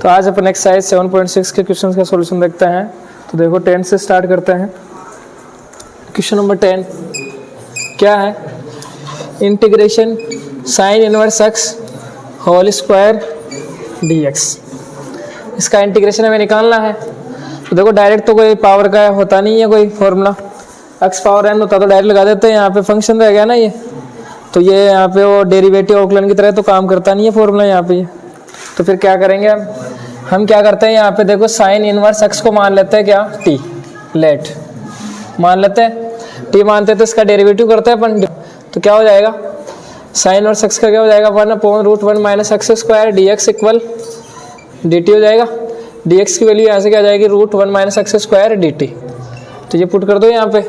तो आज अपन एक्सरसाइज 7.6 के क्वेश्चन का सॉल्यूशन देखते हैं। तो देखो 10 से स्टार्ट करते हैं। क्वेश्चन नंबर 10 क्या है, integration sine inverse x whole square dx। इसका इंटीग्रेशन हमें निकालना है। तो देखो डायरेक्ट तो कोई पावर का होता नहीं है कोई फॉर्मूला, एक्स पावर एन होता तो डायरेक्ट लगा देते हैं, यहाँ पे फंक्शन रह गया ना ये, तो ये यहाँ पे वो डेरिवेटिव ऑकलन की तरह तो काम करता नहीं है फॉर्मूला यहाँ पे। तो फिर क्या करेंगे हम क्या करते हैं यहाँ पे देखो साइन इनवर्स एक्स को मान लेते हैं क्या टी, लेट मान लेते हैं टी मानते हैं, तो इसका डेरिवेटिव करते हैं अपन। तो क्या हो जाएगा साइन इनवर्स एक्स का क्या हो जाएगा 1/√1 minus x square dx equal dt हो जाएगा। dx की वैल्यू यहाँ से क्या आ जाएगी √1 माइनस एक्स स्क्वायर dt। तो ये पुट कर दो यहाँ पे,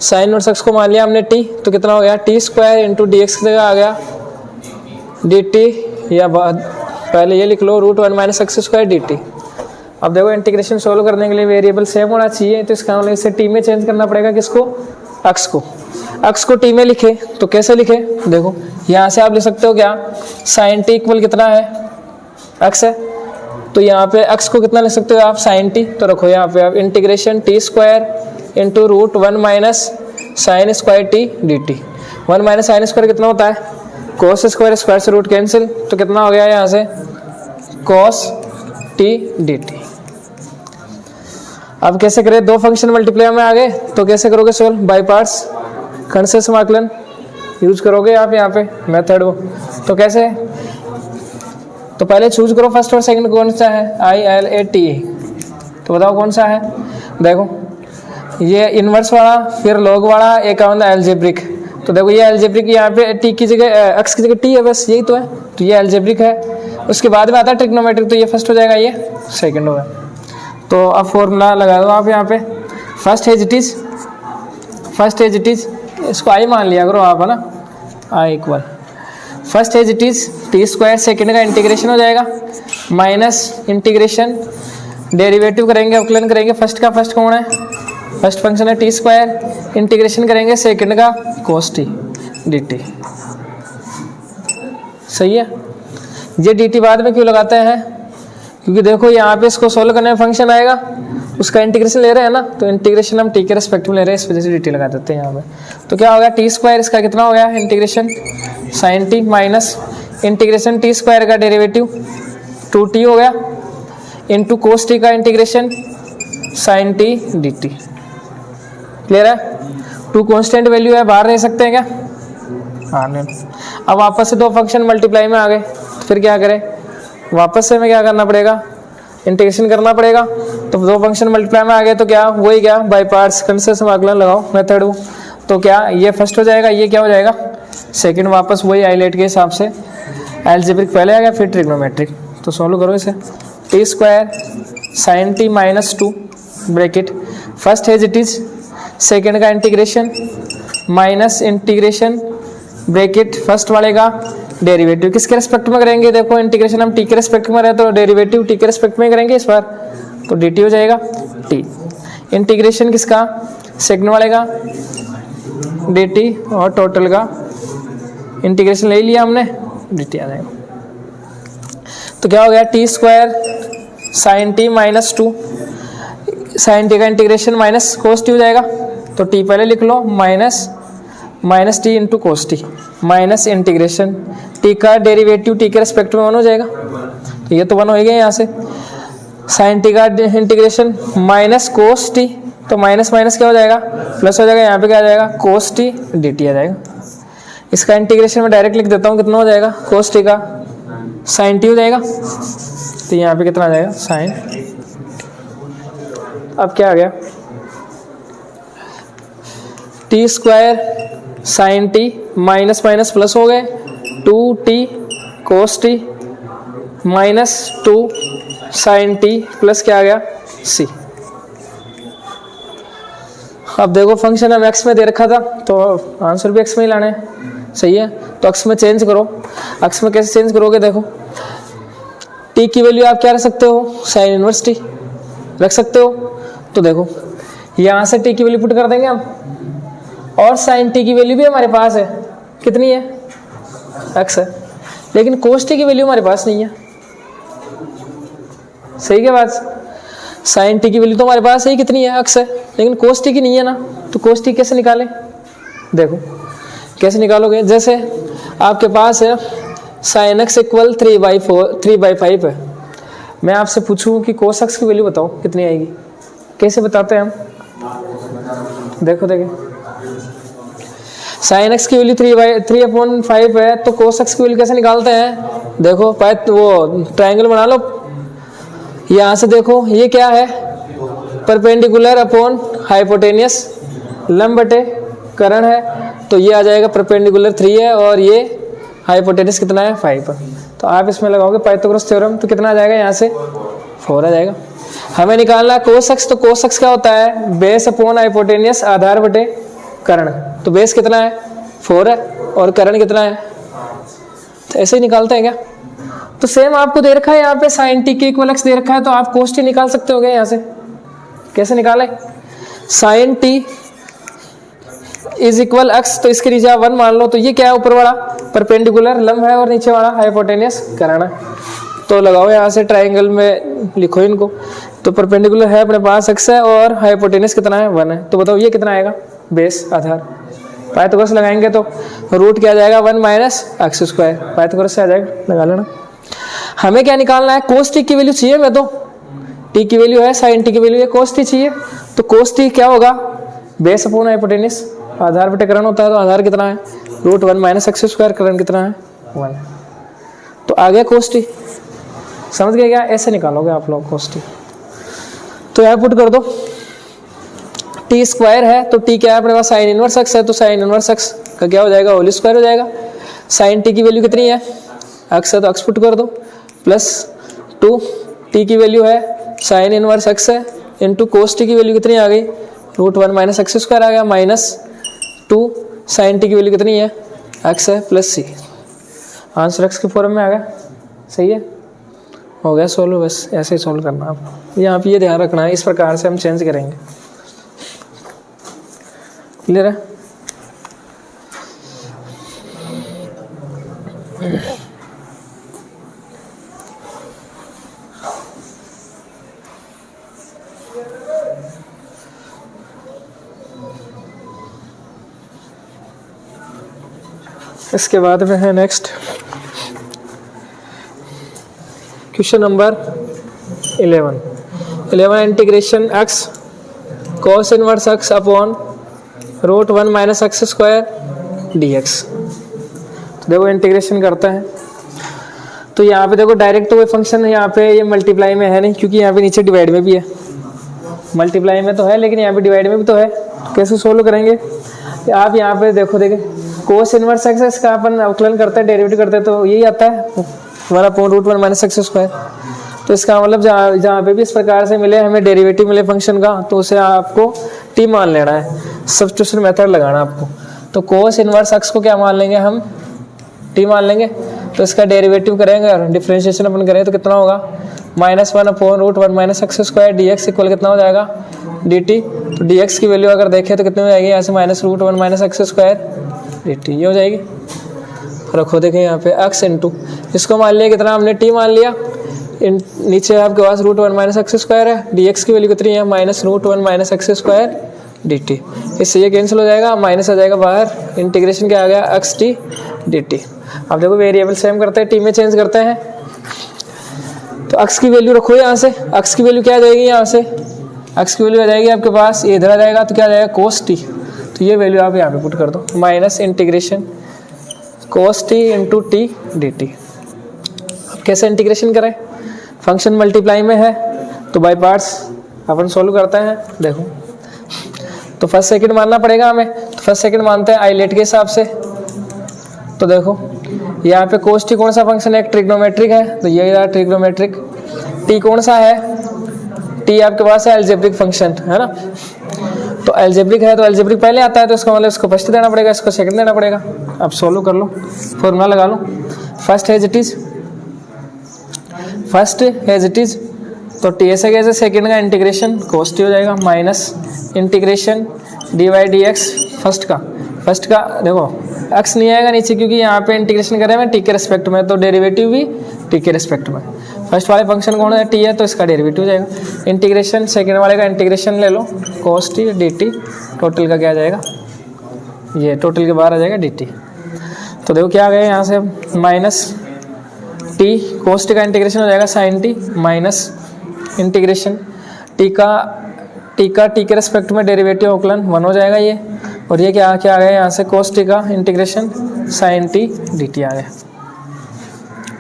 साइन इनवर्स एक्स को मान लिया हमने t, तो कितना हो गया टी स्क्वायर इंटू dx की जगह आ गया dt, या पहले ये लिख लो √1 माइनस एक्स स्क्वायर dt। अब देखो इंटीग्रेशन सोल्व करने के लिए वेरिएबल सेम होना चाहिए, तो इसका मतलब इसे टी में चेंज करना पड़ेगा। किसको, एक्स को टी में लिखे तो कैसे लिखे, देखो यहाँ से आप लिख सकते हो क्या साइन टी इक्वल कितना है एक्स है, तो यहाँ पे एक्स को कितना लिख सकते हो आप साइन टी। तो रखो यहाँ पे आप integration t square into √1 minus sine square t d T. 1 minus sine square कितना होता है कोस स्क्वायर, स्क्वायर से रूट कैंसिल, तो कितना हो गया यहाँ से कोस टी डी टी। अब कैसे करें, दो फंक्शन मल्टीप्लाई में आ गए तो कैसे करोगे सोल्व, बाई पार्ट्स कंसेस समाकलन यूज करोगे आप यहाँ पे मेथड वो। तो कैसे, तो पहले चूज करो फर्स्ट और सेकंड कौन सा है, ILATE, तो बताओ कौन सा है। देखो ये इनवर्स वाला, फिर लॉग वाला, एक आउंड एल्जेब्रिक। तो देखो ये एल्जेब्रिक, यहाँ पे टी की जगह एक्स की जगह टी है, बस यही तो है, तो ये एल्जेब्रिक है। उसके बाद में आता है ट्रिग्नोमेट्रिक, तो ये फर्स्ट हो जाएगा, ये सेकंड होगा। तो अब फॉर्मूला लगा दो आप यहाँ पे, फर्स्ट एज इट इज इसको आई मान लिया करो आप, है ना, I equal first as it is T square, second का इंटीग्रेशन हो जाएगा माइनस इंटीग्रेशन डेरिवेटिव करेंगे अवकलन करेंगे, फर्स्ट का फर्स्ट कौन है, फर्स्ट फंक्शन है टी स्क्वायर, इंटीग्रेशन करेंगे सेकंड का कोस टी डी टी। सही है। ये डी टी बाद में क्यों लगाते हैं, क्योंकि देखो यहाँ पे इसको सोल्व करने में फंक्शन आएगा, उसका इंटीग्रेशन ले रहे हैं ना, तो इंटीग्रेशन हम टी के रेस्पेक्ट में ले रहे हैं, इस वजह से डी टी लगा देते हैं यहाँ पे। तो क्या हो गया टी स्क्वायर, इसका कितना हो गया integration sine T minus integration t square का डेरिवेटिव 2t हो गया इंटू कोस टी का integration sine t d t. Clear है। टू कॉन्स्टेंट वैल्यू है, बाहर रह सकते हैं क्या, हाँ नहीं। अब वापस से दो फंक्शन मल्टीप्लाई में आ गए, फिर क्या करें, वापस से हमें क्या करना पड़ेगा, इंटीग्रेशन करना पड़ेगा। तो दो फंक्शन मल्टीप्लाई में आ गए तो क्या वही क्या बाई पार्ट्स कंसेस समाकलन लगाओ मेथड वो। तो क्या ये फर्स्ट हो जाएगा, ये क्या हो जाएगा सेकंड, वापस वही आइलेट के हिसाब से एल्जेब्रिक पहले आ गया फिर ट्रिग्नोमेट्रिक। तो सॉल्व करो इसे, T square sine T minus 2 bracket first as it is, second का integration minus integration bracket first वाले का डेरिवेटिव किसके रेस्पेक्ट में करेंगे, देखो इंटीग्रेशन हम टी के रेस्पेक्ट में रहे तो डेरिवेटिव टी के रेस्पेक्ट में करेंगे इस बार, तो डी टी हो जाएगा टी। इंटीग्रेशन किसका सेकंड वाले का डी टी, और टोटल का इंटीग्रेशन ले लिया हमने, डी टी आ जाएगा। तो क्या हो गया T square sine T minus 2, sine T का इंटीग्रेशन माइनस कोस टी हो जाएगा, तो टी पहले लिख लो minus T into cos T minus integration T का डेरिवेटिव टी के रेस्पेक्ट में 1 हो जाएगा, तो ये तो 1 हो गया यहाँ से, साइन टी का इंटीग्रेशन माइनस कोस टी, तो माइनस माइनस क्या हो जाएगा प्लस हो जाएगा, यहाँ पे क्या आ जाएगा कोस टी डी टी आ जाएगा। इसका इंटीग्रेशन में डायरेक्ट लिख देता हूँ, कितना हो जाएगा कोस टी का साइन टी हो जाएगा, तो यहाँ पे कितना आ जाएगा साइन। अब क्या आ गया T square sine T minus minus plus हो गए 2t cos T minus 2 sine t plus क्या आ गया c। अब देखो फंक्शन हम x में दे रखा था तो आंसर भी x में ही लाना है, सही है। तो x में चेंज करो, x में कैसे चेंज करोगे, देखो t की वैल्यू आप क्या रख सकते हो साइन इनवर्स t रख सकते हो। तो देखो यहाँ से t की वैल्यू पुट कर देंगे हम, और साइन टी की वैल्यू भी हमारे पास है, कितनी है x है, लेकिन कोस टी की वैल्यू हमारे पास नहीं है, सही के बाद साइन टी की वैल्यू तो हमारे पास है कितनी है, x है, लेकिन कोस टी की नहीं है ना, तो कोस टी कैसे निकालें? देखो कैसे निकालोगे, जैसे आपके पास है साइन एक्स इक्वल 3/5 है, मैं आपसे पूछूं कि कोस एक्स की वैल्यू बताओ कितनी आएगी, कैसे बताते हैं हम? देखो साइन एक्स की वैल्यू 3/5 है, तो कोस एक्स की वैल्यू कैसे निकालते हैं? देखो वो ट्रायंगल बना लो, यहाँ से देखो ये क्या है, परपेंडिकुलर अपॉन हाइपोटेनियस, लंब बटे कर्ण है, तो ये आ जाएगा परपेंडिकुलर 3 है और ये हाइपोटेनियस कितना है 5 है। तो आप इसमें लगाओगे पाइथागोरस थ्योरम, तो कितना आ जाएगा यहाँ से 4 आ जाएगा। हमें निकालना है कोस एक्स, तो कोस एक्स क्या होता है, बेस अपॉन हाइपोटेनियस आधार बटे कर्ण, तो बेस कितना है 4 है और कर्ण कितना है, तो ऐसे ही निकालते हैं क्या? तो सेम आपको दे रखा है यहाँ पे साइन टी के इक्वल एक्स दे रखा है, तो आप कोस टी निकाल सकते हो क्या यहाँ से? कैसे निकाले? Sine t is equal x, तो इसके नीचे आप 1 मान लो, तो ये क्या है ऊपर वाला परपेंडिकुलर लंब है और नीचे वाला हाइपोटेनियस कर्ण है, तो लगाओ यहाँ से ट्राइंगल में लिखो इनको, तो परपेंडिकुलर है अपने पास x है और हाइपोटेनियस कितना है 1 है, तो बताओ ये कितना आएगा बेस आधार, पाइथागोरस लगाएंगे तो रूट क्या आ जाएगा 1 माइनस एक्स स्क्वायर, पाइथागोरस से आ जाएगा, लगा लेना। हमें क्या निकालना है, कोस टी की वैल्यू चाहिए, मैं तो टी की वैल्यू है, साइन टी की वैल्यू है, कोस टी चाहिए, तो कोस टी क्या होगा, बेस अपॉन हाइपोटेनियस आधार बटे कर्ण होता है, तो आधार कितना है रूट 1 माइनस एक्स स्क्वायर, कर्ण कितना है 1, तो आ गया कोस टी। समझ गए क्या? ऐसे निकालोगे आप लोग कोस टी, तो यहाँ पुट कर दो, टी स्क्वायर है तो टी क्या है अपने पास साइन इनवर्स एक्स है, तो साइन इनवर्स एक्स का क्या हो जाएगा होल स्क्वायर हो जाएगा, साइन टी की वैल्यू कितनी है एक्स है, तो एक्स पुट कर दो, प्लस 2 टी की वैल्यू है साइन इनवर्स एक्स है, इंटू कोस टी की वैल्यू कितनी आ गई रूट 1 माइनस एक्स स्क्वायर आ गया, माइनस 2 साइन टी की वैल्यू कितनी है एक्स है, प्लस सी, आंसर एक्स के फॉर्म में आ गया। सही है, हो गया सोल्व, बस ऐसे ही सोल्व करना आप, यहाँ पे ये ध्यान रखना है, इस प्रकार से हम चेंज करेंगे। क्लियर है? इसके बाद में है next question number 11 integration x cos inverse x upon root 1 minus x square d x. तो देखो इंटीग्रेशन करते हैं, तो यहाँ पे देखो डायरेक्ट तो कोई फंक्शन यहाँ पे ये मल्टीप्लाई में है नहीं, क्योंकि यहाँ पे नीचे डिवाइड में भी है, मल्टीप्लाई में तो है लेकिन यहाँ पे डिवाइड में भी तो है, कैसे सोल्व करेंगे? आप यहाँ पे देखो कोस इनवर्स एक्स इसका अपन अवकलन करते हैं, डेरिवेटिव करते हैं, तो यही आता है 1 upon root 1 minus x square. तो इसका मतलब जहाँ पे भी इस प्रकार से मिले हमें डेरिवेटिव मिले फंक्शन का, तो उसे आपको टी मान लेना है, सब्स्टिट्यूशन मेथड लगाना आपको। तो कोस इनवर्स एक्स को क्या मान लेंगे हम, टी मान लेंगे, तो इसका डेरिवेटिव करेंगे और डिफरेंशिएशन अपन करें तो कितना होगा -1 upon root 1 minus x square d x equal कितना हो जाएगा डी टी। तो डी एक्स की वैल्यू अगर देखें तो कितनी हो जाएगी, यहाँ से -√1 minus x square d t, ये हो जाएगी। रखो देखें यहाँ पे x इंटू इसको मान लिया कितना हमने टी मान लिया, नीचे आपके पास √1 माइनस एक्स स्क्वायर है, डी एक्स की वैल्यू कितनी है -√1 minus x square d T, इससे ये कैंसिल हो जाएगा, माइनस आ जाएगा बाहर, इंटीग्रेशन क्या आ गया एक्स टी डी टी। अब देखो वेरिएबल सेम करते हैं, टी में चेंज करते हैं, तो x की वैल्यू रखो यहाँ से, x की वैल्यू क्या आ जाएगी यहाँ से, x की वैल्यू आ जाएगी आपके पास ये इधर आ जाएगा, तो क्या आ जाएगा कोस टी, तो ये वैल्यू आप यहाँ पे पुट कर दो, minus integration cos t into t d t. अब कैसे इंटीग्रेशन करें, फंक्शन मल्टीप्लाई में है तो बाय पार्ट्स अपन सोल्व करते हैं। देखो तो फर्स्ट सेकंड मानना पड़ेगा हमें, तो फर्स्ट सेकंड मानते हैं आइलेट के हिसाब से। तो देखो यहाँ पे कोस टी कौन सा फंक्शन है, एक ट्रिग्नोमेट्रिक है, तो ये रहा ट्रिग्नोमेट्रिक। टी कौन सा है, टी आपके पास है अलजेब्रिक फंक्शन है ना, तो अलजेब्रिक है तो अलजेब्रिक पहले आता है, तो इसका मतलब इसको फर्स्ट देना पड़ेगा, इसको सेकंड देना पड़ेगा। अब सोल्व कर लो, फॉर्मूला लगा लो, फर्स्ट हैज इट इज, तो टी ऐसे कैसे सेकंड का इंटीग्रेशन कोस टी हो जाएगा minus integration d y d x first का देखो एक्स नहीं आएगा नीचे, क्योंकि यहाँ पे इंटीग्रेशन कर रहे हैं टी के रेस्पेक्ट में, तो डेरिवेटिव भी टी के रेस्पेक्ट में। फर्स्ट वाले फंक्शन कौन है, टी है, तो इसका डेरिवेटिव हो जाएगा। इंटीग्रेशन सेकंड वाले का इंटीग्रेशन ले लो, cos t dt, टोटल का क्या आ जाएगा, ये टोटल के बाहर आ जाएगा dt। तो देखो क्या आ गया यहाँ से, माइनस टी cos t का इंटीग्रेशन हो जाएगा sin t minus integration T के रेस्पेक्ट में डेरिवेटिव अवकलन 1 हो जाएगा ये, और ये क्या आ गया यहाँ से cos t का इंटीग्रेशन sin t dt आ गया।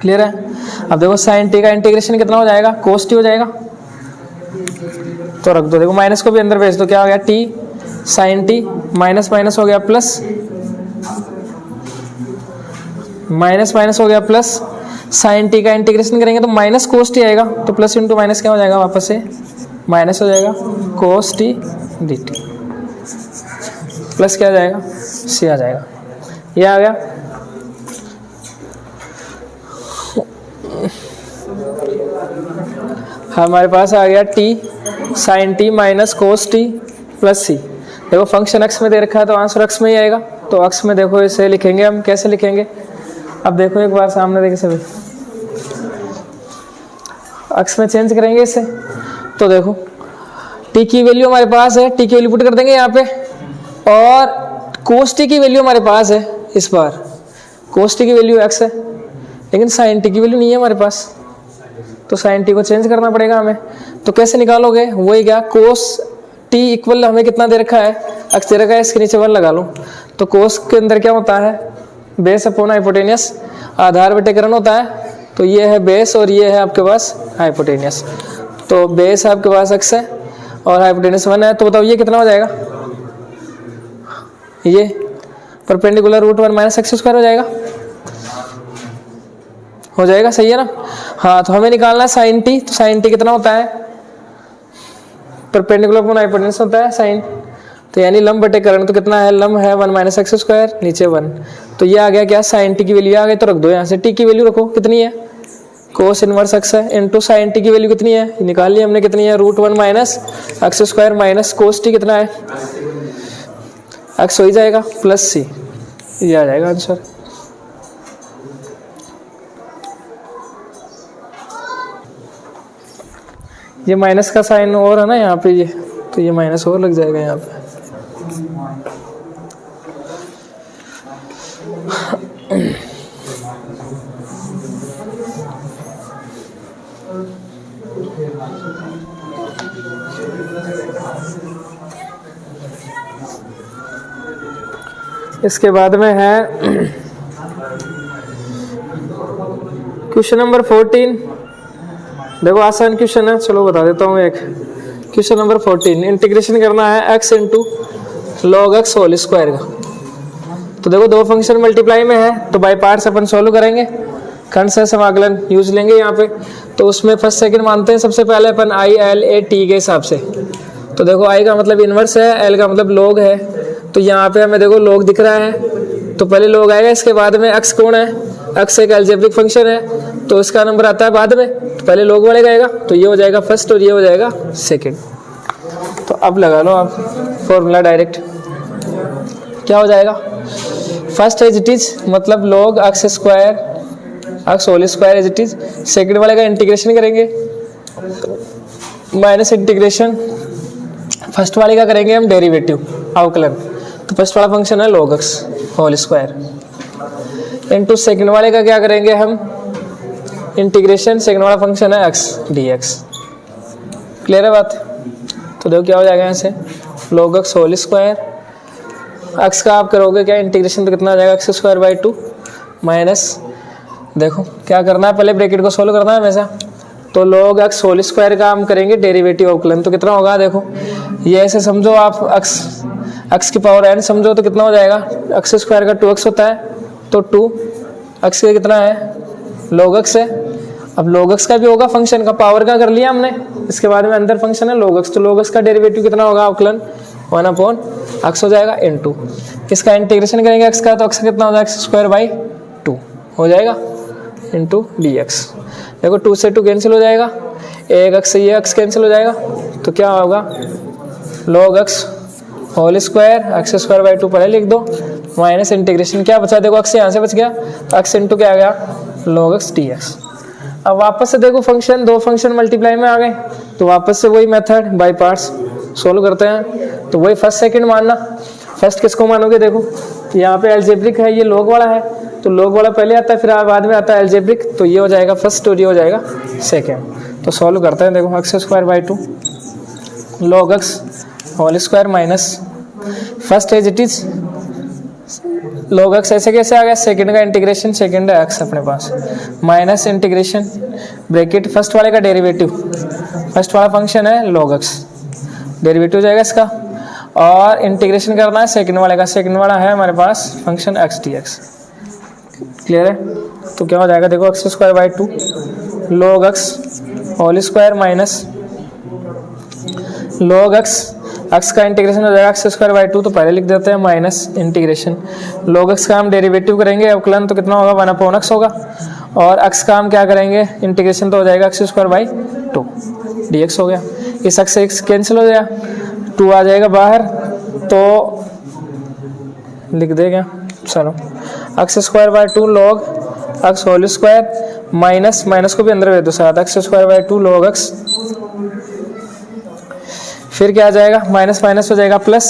क्लियर है। अब देखो sin t का इंटीग्रेशन कितना हो जाएगा, cos t हो जाएगा, तो रख दो। देखो माइनस को भी अंदर भेज दो, क्या हो गया t sin t minus minus हो गया प्लस, माइनस माइनस हो गया प्लस, sin t का इंटीग्रेशन करेंगे तो माइनस cos t आएगा, तो प्लस इंटू माइनस क्या हो जाएगा, वापस से माइनस हो जाएगा cos t dt, प्लस क्या आ जाएगा c आ जाएगा, ये आ गया। हमारे पास आ गया t sin t minus cos t plus c। देखो फंक्शन x में दे रखा है तो आंसर x में ही आएगा, तो x में देखो इसे लिखेंगे हम, कैसे लिखेंगे, अब देखो एक बार सामने देखे सभी, x में चेंज करेंगे इसे, तो देखो t की वैल्यू हमारे पास है, t की वैल्यू पुट कर देंगे यहाँ पे, और cos t की वैल्यू हमारे पास है, इस बार cos t की वैल्यू x है, लेकिन sin t की वैल्यू नहीं है हमारे पास, तो sin t को चेंज करना पड़ेगा हमें। तो कैसे निकालोगे, वही क्या, cos t इक्वल हमें कितना दे रखा है, x दे रखा है, इसके नीचे 1 लगा लो, तो cos के अंदर क्या होता है, बेस अपॉन हाइपोटेनियस, आधार बटेकरण होता है, तो ये है बेस और ये है आपके पास हाइपोटेनियस, तो बेस आपके पास x है और हाइपोटेनियस 1 है, तो बताओ ये कितना हो जाएगा, ये perpendicular root 1 minus x square हो जाएगा, सही है ना। हाँ, तो हमें निकालना है sin t, तो sin t कितना होता है, परपेंडिकुलर अपॉन हाइपोटेन्यूस होता है sin, तो यानी लंब बटे कर्ण, तो कितना है, लंब है 1 माइनस एक्स स्क्वायर, नीचे 1, तो ये आ गया क्या, sin t की वैल्यू आ गई, तो रख दो यहाँ से, t की वैल्यू रखो, कितनी है, cos इनवर्स x है, इनटू sin t की वैल्यू कितनी है, निकाल ली हमने, कितनी है, root 1 minus x square minus cos t कितना है, x हो ही जाएगा प्लस c, ये आ जाएगा आंसर। ये माइनस का साइन और है ना यहाँ पे, ये तो ये माइनस और लग जाएगा यहाँ पे। इसके बाद में है क्वेश्चन नंबर 14। देखो आसान क्वेश्चन है, चलो बता देता हूँ एक। क्वेश्चन नंबर 14, इंटीग्रेशन करना है x into log x whole square का। तो देखो दो फंक्शन मल्टीप्लाई में है, तो बाई पार्ट्स अपन सोल्व करेंगे, खंड से समाकलन यूज लेंगे यहाँ पे। तो उसमें फर्स्ट सेकंड मानते हैं सबसे पहले अपन आई एल ए टी के हिसाब से। तो देखो आई का मतलब इनवर्स है, एल का मतलब लॉग है, तो यहाँ पे हमें देखो लॉग दिख रहा है, तो पहले लॉग आएगा, इसके बाद में एक्स कौन है, एक्स एक अलजेब्रिक फंक्शन है, तो इसका नंबर आता है बाद में, तो पहले लॉग वाले आएगा, तो ये हो जाएगा फर्स्ट और ये हो जाएगा सेकंड। तो अब लगा लो आप फॉर्मूला डायरेक्ट, क्या हो जाएगा, फर्स्ट एज इट इज मतलब log x square x whole square as it is, second वाले का इंटीग्रेशन करेंगे माइनस इंटीग्रेशन, फर्स्ट वाले का करेंगे हम डेरिवेटिव अवकलन, तो फर्स्ट वाला फंक्शन है log x whole square into second वाले का क्या करेंगे हम इंटीग्रेशन, सेकंड वाला फंक्शन है x dx। क्लियर है बात। तो देखो क्या हो जाएगा यहाँ से log x whole square, x का आप करोगे क्या इंटीग्रेशन, तो कितना आ जाएगा x स्क्वायर बाई 2 माइनस, देखो क्या करना है पहले ब्रैकेट को सोल्व करना है हमेशा, तो log x होल स्क्वायर का हम करेंगे डेरिवेटिव अवकलन, तो कितना होगा, देखो ये ऐसे समझो आप x की पावर n समझो, तो कितना हो जाएगा, x स्क्वायर का 2x होता है, तो 2x का कितना है log x है। अब log x का भी होगा फंक्शन का, पावर का कर लिया हमने, इसके बाद में अंदर फंक्शन है log x, तो log x का डेरिवेटिव कितना होगा अवकलन 1/x हो जाएगा इनटू, इसका इंटीग्रेशन करेंगे x का, तो x का कितना हो जाएगा x स्क्वायर बाई 2 हो जाएगा इंटू dx। देखो 2 से 2 कैंसिल हो जाएगा, एक x से ये x कैंसिल हो जाएगा, तो क्या होगा log x whole square x square by 2 पहले लिख दो, माइनस इंटीग्रेशन क्या बचा, देखो x यहाँ से बच गया, x इंटू क्या आ गया log x dx। अब वापस से देखो फंक्शन, दो फंक्शन मल्टीप्लाई में आ गए, तो वापस से वही मेथड बाय पार्ट्स सोल्व करते हैं। तो वही फर्स्ट सेकंड मानना। फर्स्ट किसको मानोगे, देखो यहाँ पे अलजेब्रिक है, ये लॉग वाला है, तो लॉग वाला पहले आता है, फिर बाद में आता है अलजेब्रिक, तो ये हो जाएगा फर्स्ट और ये हो जाएगा सेकेंड। तो सॉल्व करते हैं। देखो x square by 2 log x whole square minus first as it is log x ऐसे कैसे आ गया, सेकंड का इंटीग्रेशन, सेकंड है x अपने पास, माइनस इंटीग्रेशन ब्रैकेट फर्स्ट वाले का डेरिवेटिव, फर्स्ट वाला फंक्शन है log x, डेरिवेटिव हो जाएगा इसका, और इंटीग्रेशन करना है सेकंड वाले का, सेकंड वाला है हमारे पास फंक्शन x dx। क्लियर है? तो क्या हो जाएगा, देखो x square by 2 log x whole square minus log x का इंटीग्रेशन हो जाएगा एक्स स्क्वायर बाई 2, तो पहले लिख देते हैं माइनस इंटीग्रेशन log x का हम डेरिवेटिव करेंगे अवकलन, तो कितना होगा 1/x होगा, और x का हम क्या करेंगे इंटीग्रेशन, तो हो जाएगा एक्स स्क्वायर बाई 2 dx हो गया। इस x से x कैंसिल हो गया, 2 आ जाएगा बाहर, तो लिख देगा, चलो x square by 2 log x whole square minus, minus को भी अंदर भेज दो साथ, x square by 2 log x, फिर क्या आ जाएगा माइनस माइनस हो जाएगा प्लस,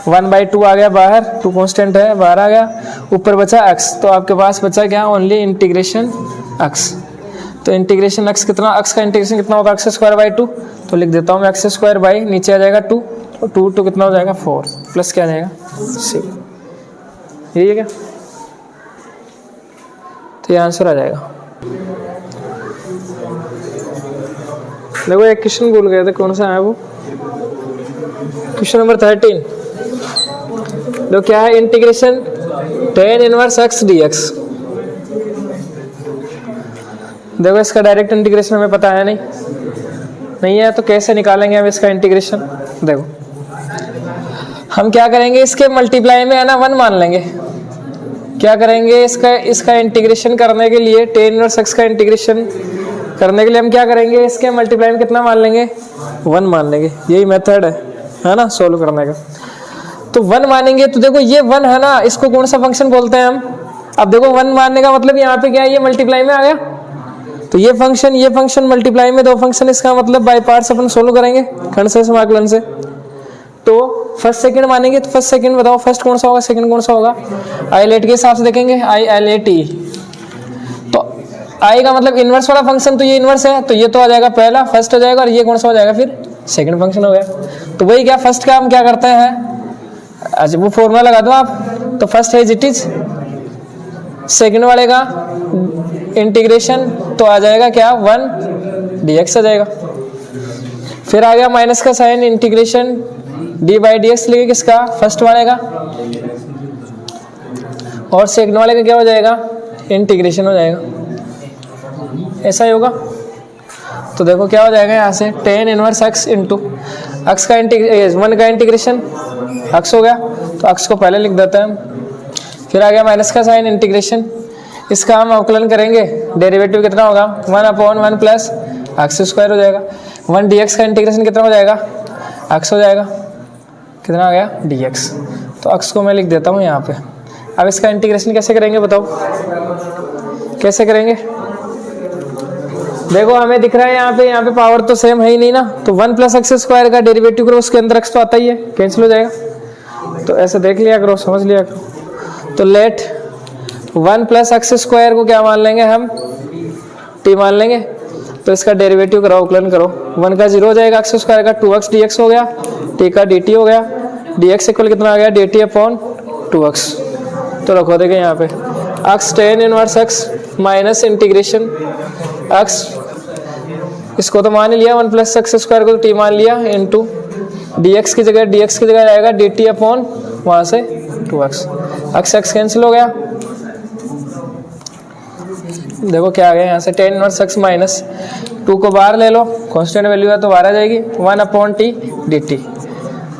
1/2 आ गया बाहर, 2 कांस्टेंट है बाहर आ गया, ऊपर बचा x, तो आपके पास बचा क्या ओनली इंटीग्रेशन x। तो इंटीग्रेशन x कितना, x का इंटीग्रेशन कितना होगा एक्स स्क्वायर बाई 2, तो लिख देता हूँ मैं एक्स स्क्वायर बाई, नीचे आ जाएगा 2, तो 2 2 कितना हो जाएगा 4, प्लस क्या आ जाएगा 6, यही है क्या, तो ये आंसर आ जाएगा। देखो एक क्वेश्चन भूल गए थे, कौन सा है वो, क्वेश्चन नंबर 13, जो क्या है integration tan inverse x dx। देखो इसका डायरेक्ट इंटीग्रेशन हमें पता है नहीं है, तो कैसे निकालेंगे हम इसका इंटीग्रेशन। देखो हम क्या करेंगे, इसके मल्टीप्लाई में है ना 1 मान लेंगे, क्या करेंगे इसका इंटीग्रेशन करने के लिए, tan इनवर्स x का इंटीग्रेशन करने के लिए हम क्या करेंगे, इसके मल्टीप्लाई में कितना मान लेंगे 1 मान लेंगे, यही मेथड है ना सोल्व करने का। तो 1 मानेंगे, तो देखो ये 1 है ना, इसको कौन सा फंक्शन बोलते हैं हम। अब देखो 1 मानने का मतलब यहाँ पे क्या है, ये मल्टीप्लाई में आ गया, तो ये फंक्शन मल्टीप्लाई में, दो फंक्शन, इसका मतलब बाय पार्ट्स अपन सोल्व करेंगे खंड से समाकलन से। तो फर्स्ट सेकंड मानेंगे, तो फर्स्ट सेकंड बताओ, फर्स्ट कौन सा होगा, सेकंड कौन सा होगा, आई लेट के हिसाब से देखेंगे, आई एल ए टी, तो आई का मतलब इनवर्स वाला फंक्शन, तो ये इनवर्स है, तो ये तो आ जाएगा पहला, फर्स्ट हो जाएगा, और ये कौन सा हो जाएगा फिर सेकंड फंक्शन हो गया। तो वही क्या, फर्स्ट का हम क्या करते हैं, अच्छा वो फॉर्मूला लगा दो आप, तो फर्स्ट है इट इज, सेकंड वाले का इंटीग्रेशन, तो आ जाएगा क्या 1 dx आ जाएगा, फिर आ गया माइनस का साइन, इंटीग्रेशन d/dx लेंगे किसका, फर्स्ट वाले का, और सेकंड वाले का क्या हो जाएगा इंटीग्रेशन हो जाएगा, ऐसा ही होगा। तो देखो क्या हो जाएगा यहाँ से, tan inverse x into x का 1 का इंटीग्रेशन x हो गया, तो x को पहले लिख देते हैं, फिर आ गया माइनस का साइन, इंटीग्रेशन, इसका हम अवकलन करेंगे, डेरिवेटिव कितना होगा 1/1 प्लस एक्स स्क्वायर हो जाएगा, 1 dx का इंटीग्रेशन कितना हो जाएगा x हो जाएगा, कितना आ गया dx, तो x को मैं लिख देता हूँ यहाँ पे। अब इसका इंटीग्रेशन कैसे करेंगे बताओ, कैसे करेंगे। देखो हमें दिख रहा है यहाँ पे पावर तो सेम है ही नहीं ना, तो 1 प्लस एक्स स्क्वायर का डेरिवेटिव करो, उसके अंदर x तो आता ही है, कैंसिल हो जाएगा, तो ऐसे देख लिया करो, समझ लिया करो। तो लेट 1 प्लस एक्स स्क्वायर को क्या मान लेंगे हम, t मान लेंगे, तो इसका डेरिवेटिव करो, अवकलन करो, 1 का 0 हो जाएगा, एक्स स्क्वायर का 2x dx हो गया, t का dt हो गया, dx इक्वल कितना आ गया dt अपॉन 2x। तो रखो देखें यहाँ पे x tan inverse x minus integration x, इसको तो मान ही लिया 1 प्लस एक्स स्क्वायर को तो t मान लिया, इंटू dx की जगह आएगा dt अपॉन वहाँ से 2x, x कैंसिल हो गया। देखो क्या आ गया यहाँ से, tan इनवर्स x माइनस 2 को बाहर ले लो, कांस्टेंट वैल्यू है तो बाहर आ जाएगी, 1/t dt,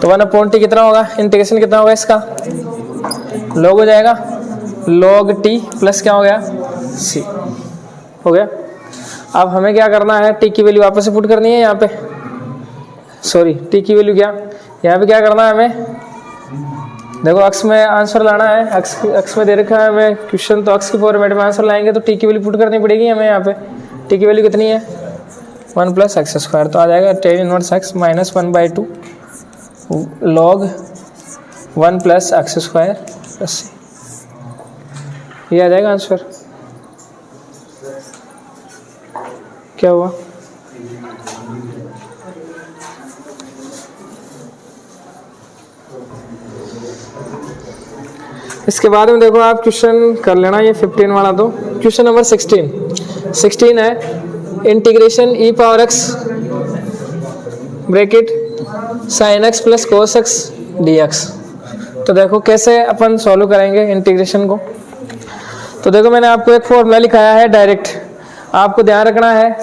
तो 1/t कितना होगा, इंटीग्रेशन कितना होगा इसका, log हो जाएगा, log t प्लस क्या हो गया c हो गया। अब हमें क्या करना है, t की वैल्यू वापस से पुट करनी है यहाँ पे, सॉरी t की वैल्यू क्या, यहाँ पे क्या करना है हमें, देखो x में आंसर लाना है, x में दे रखा है हमें क्वेश्चन, तो x की फॉर्मेट में आंसर लाएंगे, तो t की वैल्यू पुट करनी पड़ेगी हमें यहाँ पे, टी की वैल्यू कितनी है 1 प्लस एक्स स्क्वायर, तो आ जाएगा tan inverse x minus 1/2 log 1 plus x square plus c, ये आ जाएगा आंसर। क्या हुआ? इसके बाद में देखो आप क्वेश्चन कर लेना, ये 15 वाला। तो क्वेश्चन नंबर 16 है इंटीग्रेशन ई power x bracket sign x plus cos x D x. तो देखो कैसे अपन सॉल्व करेंगे इंटीग्रेशन को। तो देखो मैंने आपको एक फॉर्मूला लिखाया है डायरेक्ट, आपको ध्यान रखना है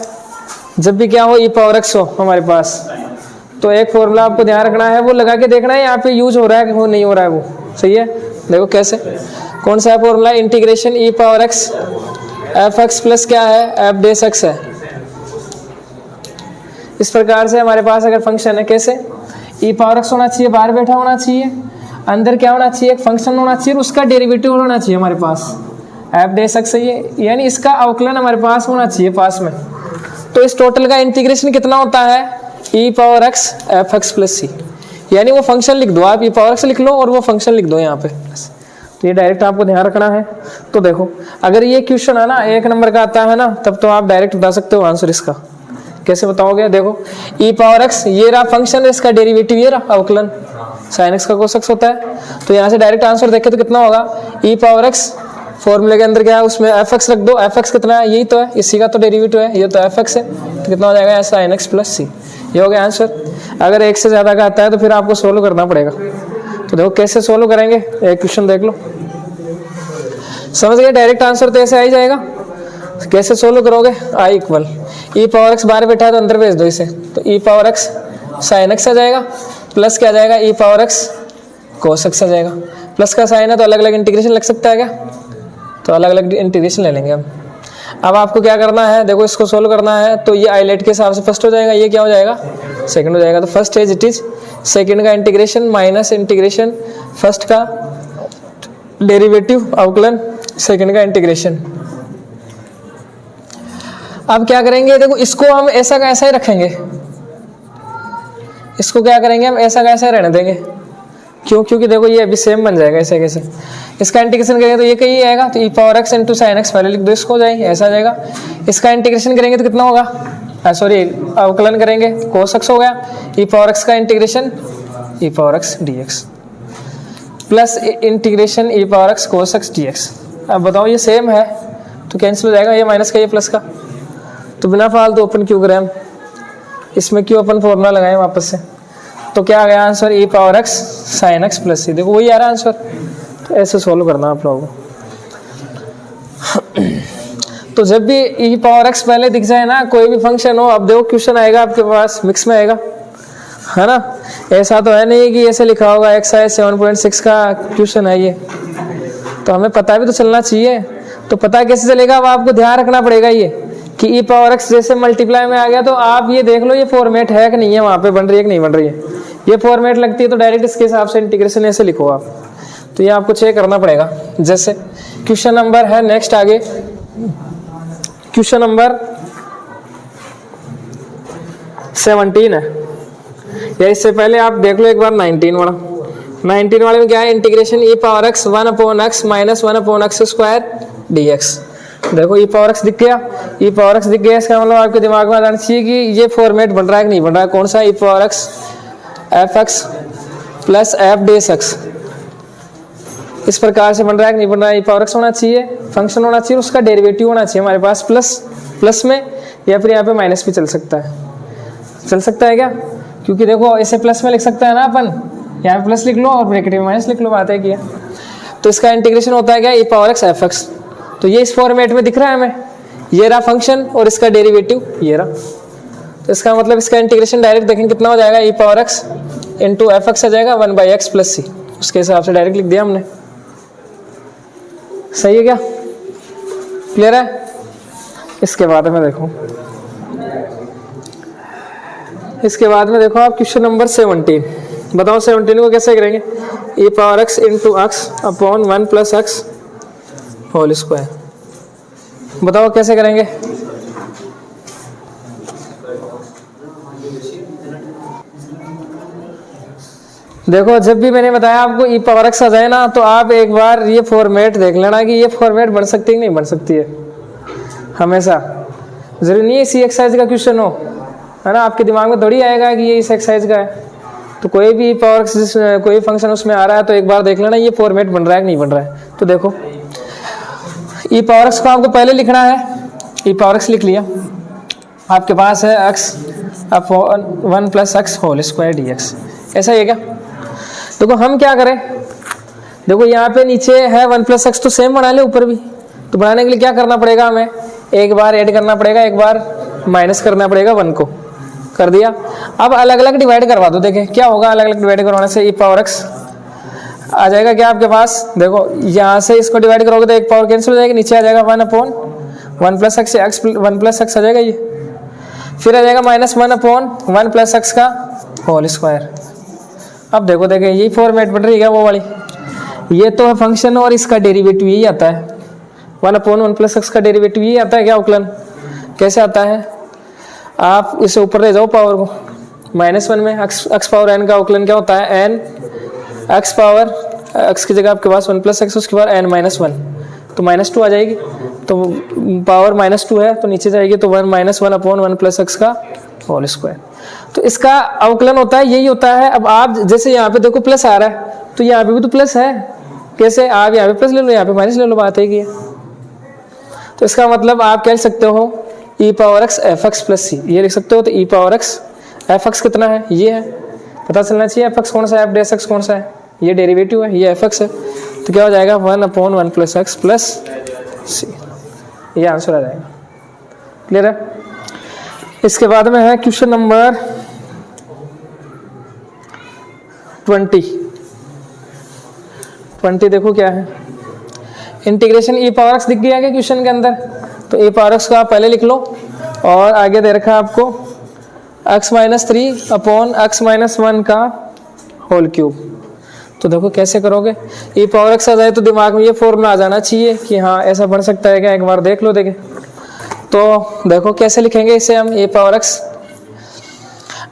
जब भी क्या हो ई पावर एक्स हो हमारे पास, तो एक फॉर्मूला आपको ध्यान रखना है, वो लगा के देखना है यहाँ पे यूज हो रहा है कि वो नहीं हो रहा है, वो सही है। देखो कैसे, कौन सा फॉर्मूला, इंटीग्रेशन ई power x f x plus क्या है एफ डेस एक्स है। इस प्रकार से हमारे पास अगर फंक्शन है, कैसे ई पावर एक्स होना चाहिए, बाहर बैठा होना चाहिए, अंदर क्या होना चाहिए, एक फंक्शन होना चाहिए, उसका डेरिवेटिव होना चाहिए हमारे पास एफ डेस एक्स है, यानी इसका अवकलन हमारे पास होना चाहिए पास में। तो इस टोटल का इंटीग्रेशन कितना होता है e power x f x plus c, यानी वो फंक्शन लिख दो आप, ई पावर एक्स लिख लो और वो फंक्शन लिख दो यहाँ पे। तो ये डायरेक्ट आपको ध्यान रखना है। तो देखो अगर ये क्वेश्चन है ना 1 नंबर का आता है ना, तब तो आप डायरेक्ट बता सकते हो आंसर इसका। कैसे बताओगे? देखो ई पावर एक्स ये रहा फंक्शन, इसका डेरिवेटिव ये रहा अवकलन, साइन एक्स का कोस एक्स होता है। तो यहाँ से डायरेक्ट आंसर देखे तो कितना होगा ई पावर एक्स, फॉर्मूले के अंदर क्या है उसमें एफ एक्स रख दो, एफ एक्स कितना है, यही तो है, इसी का तो डेरिवेटिव है, ये तो एफ एक्स है, तो कितना हो जाएगा साइन एक्स प्लस सी, ये हो गया आंसर। अगर एक से ज्यादा का आता है तो फिर आपको सोल्व करना पड़ेगा। तो देखो कैसे सोल्व करेंगे, एक क्वेश्चन देख लो, समझ गए, डायरेक्ट आंसर तो ऐसे आ ही जाएगा। कैसे सोल्व करोगे, I equal E power x बाहर बैठा है तो अंदर भेज दो इसे, तो e power x sine x आ जाएगा प्लस क्या आ जाएगा e power x cos x आ जाएगा। प्लस का साइन है तो अलग अलग इंटीग्रेशन लग सकता है क्या, तो अलग अलग इंटीग्रेशन ले लेंगे हम। अब आपको क्या करना है, देखो इसको सोल्व करना है, तो ये आईलेट के हिसाब से फर्स्ट हो जाएगा, ये क्या हो जाएगा सेकंड हो जाएगा। तो first as it is second का इंटीग्रेशन माइनस इंटीग्रेशन फर्स्ट का डेरिवेटिव अवकलन सेकंड का इंटीग्रेशन। अब क्या करेंगे, देखो इसको हम ऐसा का ऐसा ही रखेंगे, इसको क्या करेंगे हम ऐसा का ऐसा ही रहने देंगे। क्यों? क्योंकि देखो ये अभी सेम बन जाएगा ऐसे कैसे, इसका इंटीग्रेशन करेंगे तो ये कहीं आएगा, तो e power x into sine x पहले लिख दो, इसको हो जाएगी ऐसा आ जाएगा। इसका इंटीग्रेशन करेंगे तो कितना होगा, सॉरी अवकलन करेंगे कोस एक्स हो गया, ई पावर एक्स का इंटीग्रेशन ई power x D x plus integration ई power x cos x D x. अब बताओ ये सेम है तो कैंसिल हो जाएगा, ये माइनस का ये प्लस का, तो बिना फालतू ओपन क्यों करें हम, इसमें क्यों अपन फॉर्मूला लगाएं वापस से। तो क्या आ गया answer e power x sine x plus c, देखो वही आ रहा है आंसर। तो ऐसे सोल्व करना आप लोगों को। तो जब भी ई पावर एक्स पहले दिख जाए ना कोई भी फंक्शन हो, अब देखो क्वेश्चन आएगा आपके पास मिक्स में आएगा, है ना, ऐसा तो है नहीं कि ऐसे लिखा होगा एक्सरसाइज 7.6 का क्वेश्चन है ये, तो हमें पता भी तो चलना चाहिए। तो पता कैसे चलेगा, अब आपको ध्यान रखना पड़ेगा ये कि ई पावर एक्स जैसे मल्टीप्लाई में आ गया, तो आप ये देख लो ये फॉर्मेट है कि नहीं है, वहां पे बन रही है कि नहीं बन रही है। ये फॉर्मेट लगती है तो डायरेक्ट इसके हिसाब से इंटीग्रेशन ऐसे लिखो आप, तो ये आपको चेक करना पड़ेगा। जैसे क्वेश्चन नंबर है नेक्स्ट आगे, क्वेश्चन नंबर 17 है, या इससे पहले आप देख लो एक बार 19 वाला। 19 वाले में क्या है, इंटीग्रेशन ई power x 1/x minus 1/x square d x. देखो ई पावर एक्स दिख गया, ई पावर एक्स दिख गया, इसका मतलब आपके दिमाग में आना चाहिए कि ये फॉर्मेट बन रहा है कि नहीं बन रहा है। कौन सा, e power x f x plus f dash x, इस प्रकार से बन रहा है कि नहीं बन रहा है। ई पावर एक्स होना चाहिए, फंक्शन होना चाहिए, उसका डेरिवेटिव होना चाहिए हमारे पास प्लस में, या फिर यहाँ पे माइनस भी चल सकता है, चल सकता है क्या, क्योंकि देखो इसे प्लस में लिख सकता है ना अपन, यहाँ पे प्लस लिख लो और ब्रैकेट में माइनस लिख लो, बात है किया। तो इसका इंटीग्रेशन होता है क्या, ई पावर एक्स एफ एक्स, तो ये इस फॉर्मेट में दिख रहा है हमें, ये रहा फंक्शन और इसका डेरिवेटिव ये रहा। तो इसका मतलब इसका इंटीग्रेशन डायरेक्ट देखेंगे कितना हो जाएगा, e power x into f x आ जाएगा 1/x प्लस सी, उसके हिसाब से डायरेक्ट लिख दिया हमने। सही है क्या, क्लियर है। इसके बाद में देखो, इसके बाद में देखो आप क्वेश्चन नंबर 17, बताओ 17 को कैसे करेंगे, e power x into x upon 1+x whole square, बताओ कैसे करेंगे। देखो जब भी मैंने बताया आपको ई पावर एक्स आ जाए ना, तो आप एक बार ये फॉर्मेट देख लेना कि ये फॉर्मेट बन सकती है कि नहीं बन सकती है। हमेशा जरूरी नहीं है इसी एक्सरसाइज का क्वेश्चन हो, है ना। आपके दिमाग में थोड़ी आएगा कि ये इस एक्सरसाइज का है। तो कोई भी पावर एक्स कोई फंक्शन उसमें आ रहा है तो एक बार देख लेना ये फॉर्मेट बन रहा है कि नहीं बन रहा है। तो देखो ई पावर एक्स को आपको पहले लिखना है, ई पावर एक्स लिख लिया। आपके पास है x upon 1 plus x whole square d x, ऐसा ही है क्या। देखो हम क्या करें, देखो यहाँ पे नीचे है 1 प्लस एक्स, तो सेम बना ले ऊपर भी। तो बनाने के लिए क्या करना पड़ेगा, हमें एक बार ऐड करना पड़ेगा, एक बार माइनस करना पड़ेगा 1 को। कर दिया। अब अलग अलग डिवाइड करवा दो, देखें क्या होगा। अलग अलग डिवाइड करवाने से ई पावर एक्स आ जाएगा क्या आपके पास। देखो यहाँ से इसको डिवाइड करोगे तो एक पावर कैंसिल हो जाएगी, नीचे आ जाएगा 1 upon 1 plus x, 1 plus x आ जाएगा ये। फिर आ जाएगा माइनस 1 अपॉन 1 प्लस एक्स का होल स्क्वायर। अब देखो देखें यही फॉर्मेट बन रही है वो वाली। ये तो है फंक्शन और इसका डेरिवेटिव यही आता है। 1 अपॉन 1 प्लस एक्स का डेरिवेटिव यही आता है क्या अवकलन। कैसे आता है, आप इसे ऊपर ले जाओ पावर को, -1 में एक्स पावर एन का अवकलन क्या होता है, एन एक्स पावर एक्स की जगह आपके पास 1 प्लस एक्स, उसके बाद एन -1, तो -2 आ जाएगी। तो पावर -2 है तो नीचे जाएगी, तो 1 अपॉन 1 प्लस एक्स का होल स्क्वायर। तो इसका अवकलन होता है यही होता है। अब आप जैसे यहाँ पे देखो प्लस आ रहा है, तो यहाँ पे भी तो प्लस है। कैसे, आप यहाँ पे प्लस ले लो, यहाँ पे माइनस ले लो, बात है कि। तो इसका मतलब आप कह सकते हो e power x f x plus c, ये लिख सकते हो। तो e power x f x कितना है, ये है, पता चलना चाहिए। एफ एक्स कौन सा है, एफ डैश एक्स कौन सा है, ये डेरिवेटिव है, ये एफ एक्स है। तो क्या हो जाएगा 1 upon 1 plus x plus c, ये आंसर आ जाएगा। क्लियर है। इसके बाद में है क्वेश्चन नंबर 20। देखो क्या है, इंटीग्रेशन ई पावर एक्स दिख गया क्या क्वेश्चन के अंदर। तो ई पावर एक्स को आप पहले लिख लो, और आगे दे रखा है आपको x-3 अपॉन x-1 का होल क्यूब। तो देखो कैसे करोगे, ई पावर एक्स आ जाए तो दिमाग में ये फॉर्मूला आ जाना चाहिए कि हाँ ऐसा बन सकता है क्या। एक बार देख लो, देखें तो देखो कैसे लिखेंगे इसे हम। ई पावर एक्स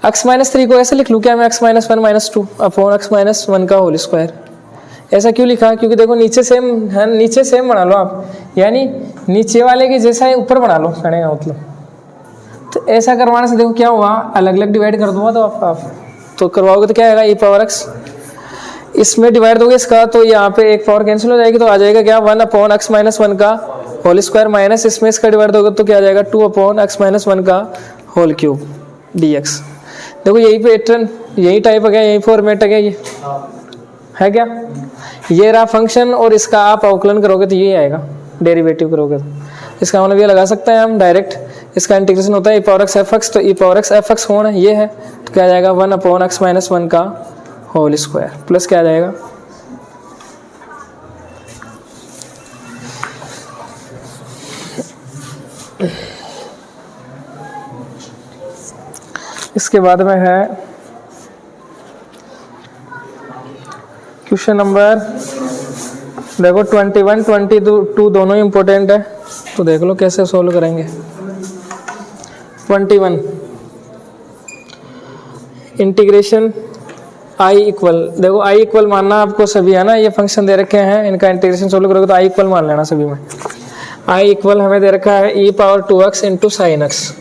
x-3 को ऐसे लिख लूँ क्या मैं, x-1 -2 अपॉन x-1 का होल स्क्वायर। ऐसा क्यों लिखा, क्योंकि देखो नीचे सेम है, नीचे सेम बना लो आप, यानी नीचे वाले के जैसा ही ऊपर बना लो, कहने का मतलब। तो ऐसा करवाने से देखो क्या हुआ, अलग अलग डिवाइड कर दूंगा तो आप तो करवाओगे तो क्या आएगा, ई पावर एक्स इसमें डिवाइड दोगे इसका, तो यहाँ पे एक पावर कैंसिल हो जाएगी, तो आ जाएगा क्या 1 अपॉन x-1 का होल स्क्वायर, माइनस इसमें इसका डिवाइड दोगे तो क्या आ जाएगा 2 अपॉन x-1 का होल क्यूब dx। देखो यही पैटर्न, यही टाइप है क्या, यही फॉर्मेट है क्या, ये है क्या। ये रहा फंक्शन और इसका आप अवकलन करोगे तो ये आएगा, डेरिवेटिव करोगे तो इसका मतलब ये लगा सकते हैं हम डायरेक्ट। इसका इंटीग्रेशन होता है e power x f x, तो e power x f x कौन है, ये है, तो क्या आ जाएगा 1 अपॉन x-1 का होल स्क्वायर प्लस क्या आ जाएगा इसके बाद में है क्वेश्चन नंबर देखो 21, 22 दोनों ही इंपॉर्टेंट है, तो देख लो कैसे सोल्व करेंगे। 21 इंटीग्रेशन आई इक्वल, देखो आई इक्वल मानना आपको सभी है ना, ये फंक्शन दे रखे हैं, इनका इंटीग्रेशन सोल्व करोगे तो आई इक्वल मान लेना सभी में। आई इक्वल हमें दे रखा है e power 2x into sine x.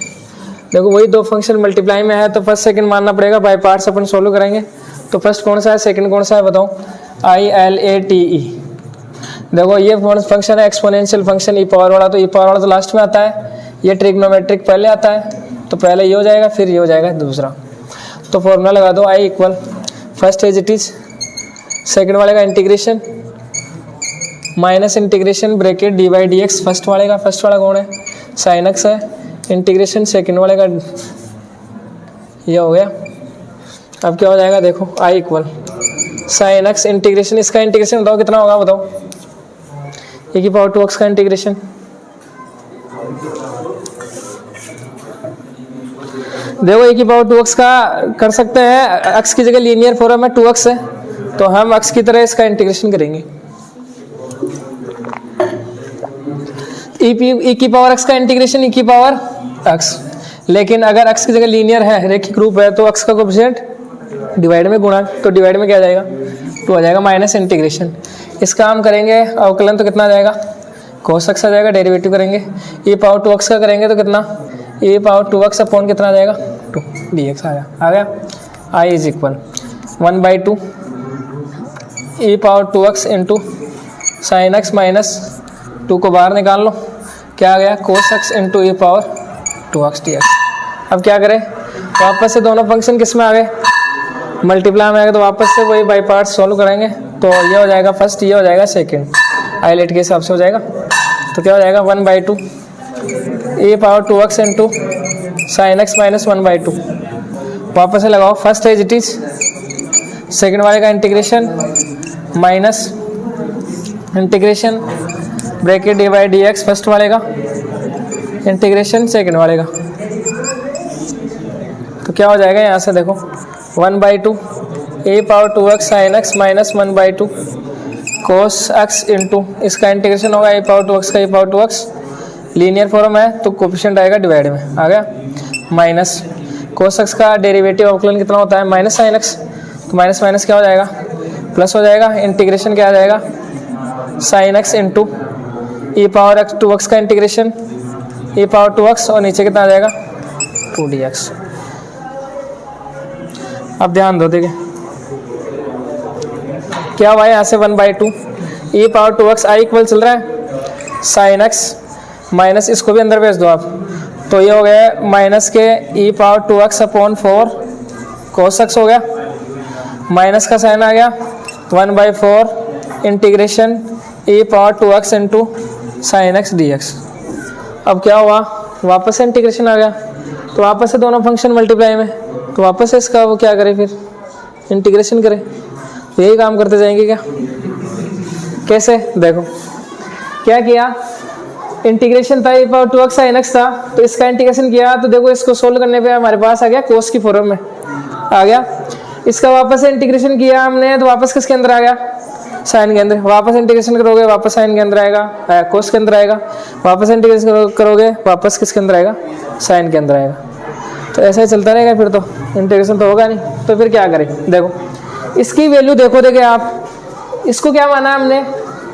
देखो वही दो फंक्शन मल्टीप्लाई में है तो फर्स्ट सेकंड मानना पड़ेगा, बाय पार्ट्स अपन सोल्व करेंगे। तो फर्स्ट कौन सा है, सेकंड कौन सा है बताओ, ILATE। देखो ये फंक्शन है एक्सपोनेंशियल फंक्शन ई पावर वाला, तो ई पावर वाला तो लास्ट में आता है, ये ट्रिग्नोमेट्रिक पहले आता है, तो पहले ये हो जाएगा फिर ये हो जाएगा दूसरा। तो फॉर्मूला लगा दो I equal, first as it is, second वाले का integration minus integration bracket d by d x, first वाले का, फर्स्ट वाला कौन है साइन एक्स है, इंटीग्रेशन सेकंड वाले का ये हो गया। अब क्या हो जाएगा देखो I equal sine x integration, इसका इंटीग्रेशन बताओ कितना होगा बताओ, ए की पावर 2x का इंटीग्रेशन, देखो ए की पावर 2x का कर सकते हैं, x की जगह लीनियर फॉर्म है 2x है, तो हम x की तरह इसका इंटीग्रेशन करेंगे। e की पावर x का इंटीग्रेशन e की पावर x, लेकिन अगर x की जगह लीनियर है, रेखिक रूप है, तो x का कोएफिशिएंट डिवाइड में गुणा, तो डिवाइड में क्या आ जाएगा 2 आ जाएगा माइनस इंटीग्रेशन। इसका हम करेंगे अवकलन तो कितना आ जाएगा cos x आ जाएगा, डेरिवेटिव करेंगे e पावर 2x का करेंगे तो कितना e पावर 2x अपॉन कितना आ जाएगा 2 dx आ गया। I is equal 1/2 e power 2x into sine x minus 2 को बाहर निकाल लो, क्या आ गया cos x into e power 2x dx। अब क्या करें, वापस से दोनों फंक्शन किस में आ गए मल्टीप्लाई में आ गए, तो वापस से वही बाई पार्ट सॉल्व करेंगे। तो ये हो जाएगा फर्स्ट, ये हो जाएगा सेकंड, आइलेट के हिसाब से हो जाएगा। तो क्या हो जाएगा 1/2 e power 2x into sine x minus 1/2। वापस से लगाओ, first as it is, second वाले का integration minus integration bracket d by d x first वाले का इंटीग्रेशन सेकेंड वाले का। तो क्या हो जाएगा यहाँ से देखो 1/2 e power 2x sine x minus 1/2 cos x into इसका इंटीग्रेशन होगा e पावर 2x का e power 2x, linear form है तो कोफिशिएंट आएगा डिवाइड में आ गया, माइनस cos x का डेरिवेटिव अवकलन कितना होता है माइनस साइन x, तो माइनस माइनस क्या हो जाएगा प्लस हो जाएगा, इंटीग्रेशन क्या आ जाएगा sign x into e power 2x का इंटीग्रेशन e पावर 2x और नीचे कितना आ जाएगा 2dx। अब ध्यान दो, देखिए क्या हुआ है यहाँ से 1/2 e power 2x i equal चल रहा है साइन x माइनस, इसको भी अंदर भेज दो आप, तो ये हो गया माइनस के e power 2x upon 4 cos x हो गया, माइनस का साइन आ गया 1/4 integration e power 2x into sine x dx। अब क्या हुआ, वापस से इंटीग्रेशन आ गया, तो वापस से दोनों फंक्शन मल्टीप्लाई में, तो वापस से इसका वो क्या करें फिर इंटीग्रेशन करें, तो यही काम करते जाएंगे क्या, कैसे देखो क्या किया, इंटीग्रेशन था e power 2x sine x था, तो इसका इंटीग्रेशन किया, तो देखो इसको सोल्व करने पे हमारे पास आ गया कोस की फॉर्म में आ गया। इसका वापस से इंटीग्रेशन किया हमने, तो वापस किसके अंदर आ गया साइन के अंदर, वापस इंटीग्रेशन करोगे वापस साइन के अंदर आएगा, कोस के अंदर आएगा, वापस इंटीग्रेशन करोगे वापस किसके अंदर आएगा साइन के अंदर आएगा। तो ऐसा ही चलता रहेगा, फिर तो इंटीग्रेशन तो होगा नहीं। तो फिर क्या करें, देखो इसकी वैल्यू देखो, देखे आप इसको क्या माना है हमने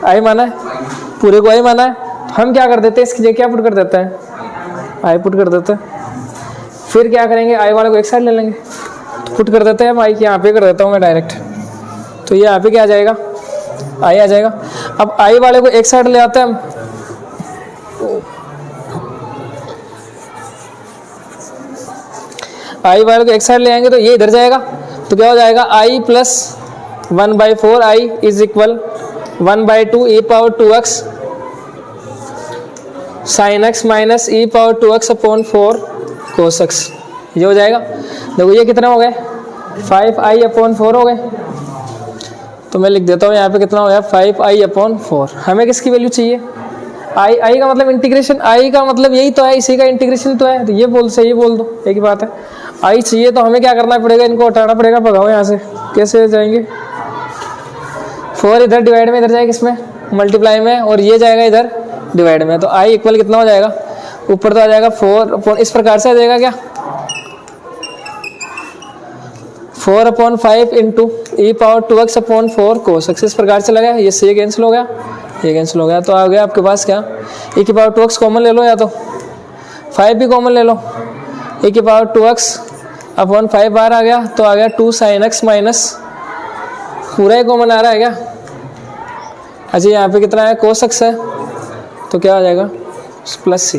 आई माना है, पूरे को आई माना है, तो हम क्या कर देते हैं इसकी जगह क्या पुट कर देते हैं आई पुट कर देते हैं। फिर क्या करेंगे आई वाले को एक साइड ले लेंगे, तो पुट कर देते हैं हम आई यहाँ पे कर देता हूँ मैं डायरेक्ट, तो ये यहाँ पे क्या आ जाएगा आई आ जाएगा। अब आई वाले को एक साइड ले आते हैं हम, आई वाले को एक साइड ले आएंगे तो ये इधर जाएगा, तो क्या हो जाएगा I plus 1/4 I is equal 1/2 e power 2x sine x minus e power 2x upon 4 cos x, ये हो जाएगा। देखो ये कितना हो गए 5i अपॉन 4 हो गए, तो मैं लिख देता हूँ यहाँ पे कितना हो गया 5i अपॉन 4। हमें किसकी वैल्यू चाहिए आई का मतलब इंटीग्रेशन, आई का मतलब यही तो है, इसी का इंटीग्रेशन तो है, तो ये बोल सही बोल दो एक ही बात है। आई चाहिए तो हमें क्या करना पड़ेगा, इनको हटाना पड़ेगा, भगाओ यहाँ से, कैसे जाएंगे 4 इधर डिवाइड में इधर जाएगा किसमें मल्टीप्लाई में, और ये जाएगा इधर डिवाइड में, तो आई इक्वल कितना हो जाएगा ऊपर तो आ जाएगा 4 इस प्रकार से आ जाएगा क्या 4/5 into e power 2x upon 4 cos x, इस प्रकार से लगा, ये से कैंसिल हो गया ये कैंसिल हो गया, तो आ गया आपके पास क्या e की पावर 2x कॉमन ले लो, या तो 5 भी कॉमन ले लो, e की पावर 2x अपॉन 5 बार आ गया, तो आ गया 2 साइन एक्स माइनस पूरा ही कॉमन आ रहा है क्या। अच्छा यहाँ पे कितना है cos x है, तो क्या आ जाएगा प्लस सी,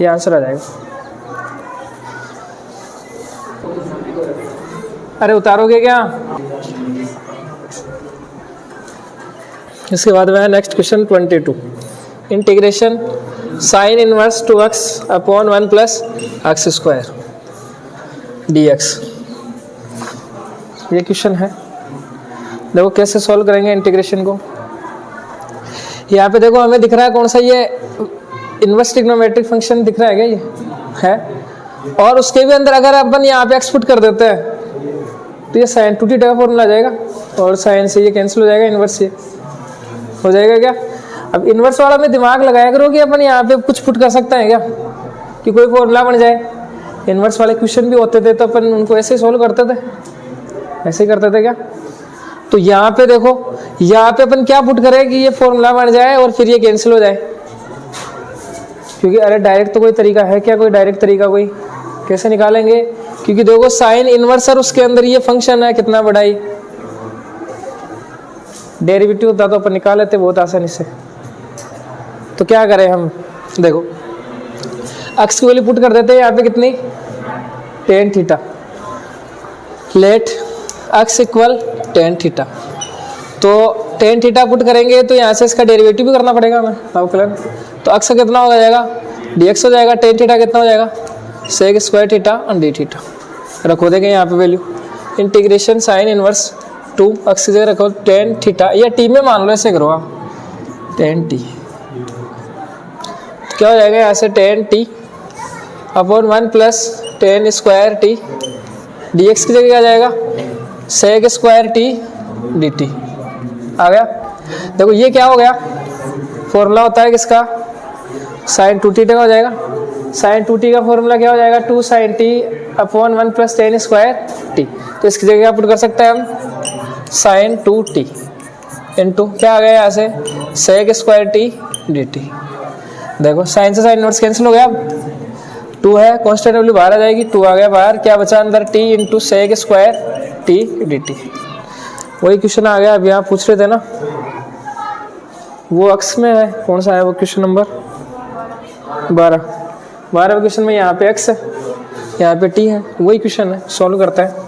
ये आंसर आ जाएगा। अरे उतारोगे क्या, इसके बाद में है next question 22, integration sine inverse 2x upon 1 plus x square dx, ये क्वेश्चन है। देखो कैसे सॉल्व करेंगे इंटीग्रेशन को, यहाँ पे देखो हमें दिख रहा है कौन सा, ये इनवर्स ट्रिग्नोमेट्रिक फंक्शन दिख रहा है क्या, ये है, और उसके भी अंदर अगर अपन यहाँ पे एक्सपुट कर देते हैं तो ये साइन 2θ का फॉर्मूला आ जाएगा, और साइन से ये कैंसिल हो जाएगा, इनवर्स ये हो जाएगा क्या। अब इनवर्स वाला में दिमाग लगाया करो कि अपन यहाँ पे कुछ पुट कर सकते हैं क्या, कि कोई फॉर्मूला बन जाए। इनवर्स वाले क्वेश्चन भी होते थे तो अपन उनको ऐसे ही सोल्व करते थे, ऐसे ही करते थे क्या? तो यहाँ पे देखो, यहाँ पे अपन क्या पुट करें कि ये फॉर्मूला बन जाए और फिर ये कैंसिल हो जाए, क्योंकि अरे डायरेक्ट तो कोई तरीका है क्या? कोई डायरेक्ट तरीका कोई कैसे निकालेंगे? क्योंकि देखो साइन इनवर्स और उसके अंदर ये फंक्शन है कितना बड़ा ही, डेरिवेटिव होता तो अपन निकाल लेते बहुत आसानी से। तो क्या करें हम, देखो एक्स की वैल्यू पुट कर देते हैं यहाँ पे कितनी, tan theta. Let x equal tan theta. तो टेन थीटा पुट करेंगे तो यहाँ से इसका डेरिवेटिव भी करना पड़ेगा हमें अवकलन। तो एक्स का कितना हो जाएगा, डी एक्स हो जाएगा। टेन थीटा कितना हो जाएगा, सेक स्क्वायर थीटा और डी थीटा। रखो देंगे यहाँ पे value, integration sine inverse two x की जगह रखो टेन थीटा, या टी में मान लो, ऐसे करो आप, टेन टी। क्या हो जाएगा यहाँ से, tan t upon one plus tan square t, d x की जगह क्या आ जाएगा, sec square t d t. आ गया। देखो ये क्या हो गया, फॉर्मूला होता है किसका, साइन टू टी का हो जाएगा। साइन टू टी का फॉर्मूला क्या हो जाएगा, two sine t upon one plus tan square t. तो इसकी जगह क्या पुट कर सकते हैं हम, साइन टू टी इंटू क्या आ गया यहाँ से, sec square t d t. देखो साइन से साइन इनवर्स कैंसिल हो गया, टू है कॉन्स्टेंट वैल्यू बाहर आ जाएगी, टू आ गया बाहर, क्या बचा अंदर, t into sec square t d t. वही क्वेश्चन आ गया अभी आप पूछ रहे थे ना, वो अक्स में है, कौन सा है वो क्वेश्चन नंबर 12 क्वेश्चन में यहाँ पे एक्स है, यहाँ पे टी है, वही क्वेश्चन है, सॉल्व करता है।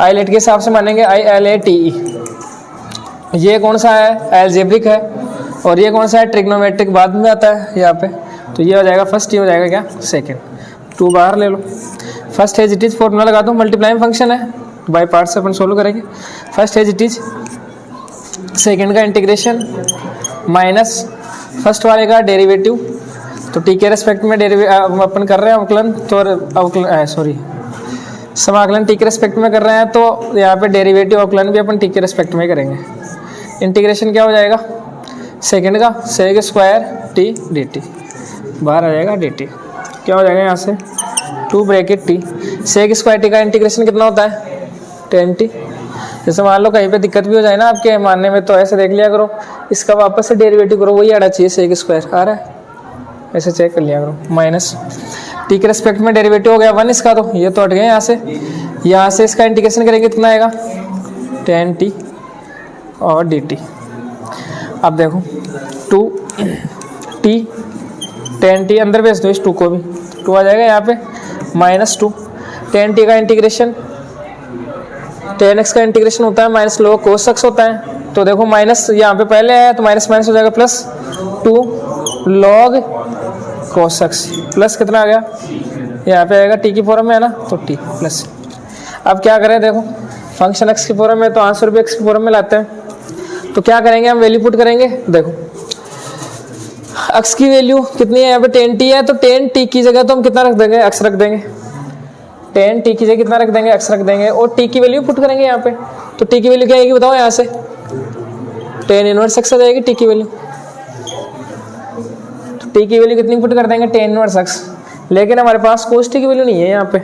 आई लेट के हिसाब से मानेंगे, I L A T E. ये कौन सा है, एल्जेब्रिक है, और ये कौन सा है, ट्रिग्नोमेट्रिक बाद में आता है यहाँ पे। तो ये हो जाएगा फर्स्ट, ये हो जाएगा क्या, सेकंड। टू बाहर ले लो, first as it is formula लगा दो, मल्टीप्लाइंग फंक्शन है, बाय पार्ट से अपन सोल्व करेंगे। First as it is, second का इंटीग्रेशन माइनस फर्स्ट वाले का डेरिवेटिव। तो टी के रेस्पेक्ट में अपन कर रहे हैं अवकलन, तो अवकलन सॉरी समाकलन टी के रेस्पेक्ट में कर रहे हैं, तो यहाँ पे डेरिवेटिव अवकलन भी अपन टी के रेस्पेक्ट में करेंगे। इंटीग्रेशन क्या हो जाएगा, सेकंड का sec square t d t, बाहर आ जाएगा डी टी। क्या हो जाएगा यहाँ से, two bracket t, sec square t का इंटीग्रेशन कितना होता है, टेन टी। जैसे मान लो कहीं पे दिक्कत भी हो जाए ना आपके मानने में, तो ऐसे देख लिया करो, इसका वापस से डेरिवेटिव करो, वही आना चाहिए, सेक स्क्वायर आ रहा है, ऐसे चेक कर लिया करो। माइनस टी के रेस्पेक्ट में डेरिवेटिव हो गया वन इसका, तो ये तो हट गया यहाँ से इसका इंटीग्रेशन करेंगे कितना आएगा, टेन टी और डी टी। अब देखो टू टी टेन टी अंदर भेज दो इस टू को भी, टू आ जाएगा यहाँ पे, माइनस टू टेन टी का इंटीग्रेशन, टेन एक्स का इंटीग्रेशन होता है माइनस लोग कोस एक्स होता है। तो देखो माइनस यहाँ पे पहले है तो माइनस माइनस हो जाएगा plus, two log cos x plus कितना आ गया, यहाँ पे आएगा टी की फॉर्म में है ना, तो टी प्लस। अब क्या करें, देखो फंक्शन एक्स की फॉर्म में, तो आंसर भी एक्स की फॉर्म में लाते हैं। तो क्या करेंगे हम, वैल्यू पुट करेंगे। देखो एक्स की वैल्यू कितनी है यहाँ पे, टेन टी है, तो टेन टी की जगह तो हम कितना रख देंगे, एक्स रख देंगे। टेन टी की जगह कितना रख देंगे, एक्स रख देंगे, और टी की वैल्यू पुट करेंगे यहाँ पे। तो टी की वैल्यू क्या आएगी बताओ, यहाँ से टेन इनवर्स एक्स आ जाएगी टी की वैल्यू। तो टी की वैल्यू कितनी पुट कर देंगे, टेन इनवर्स एक्स। लेकिन हमारे पास कोस टी की वैल्यू नहीं है यहाँ पे,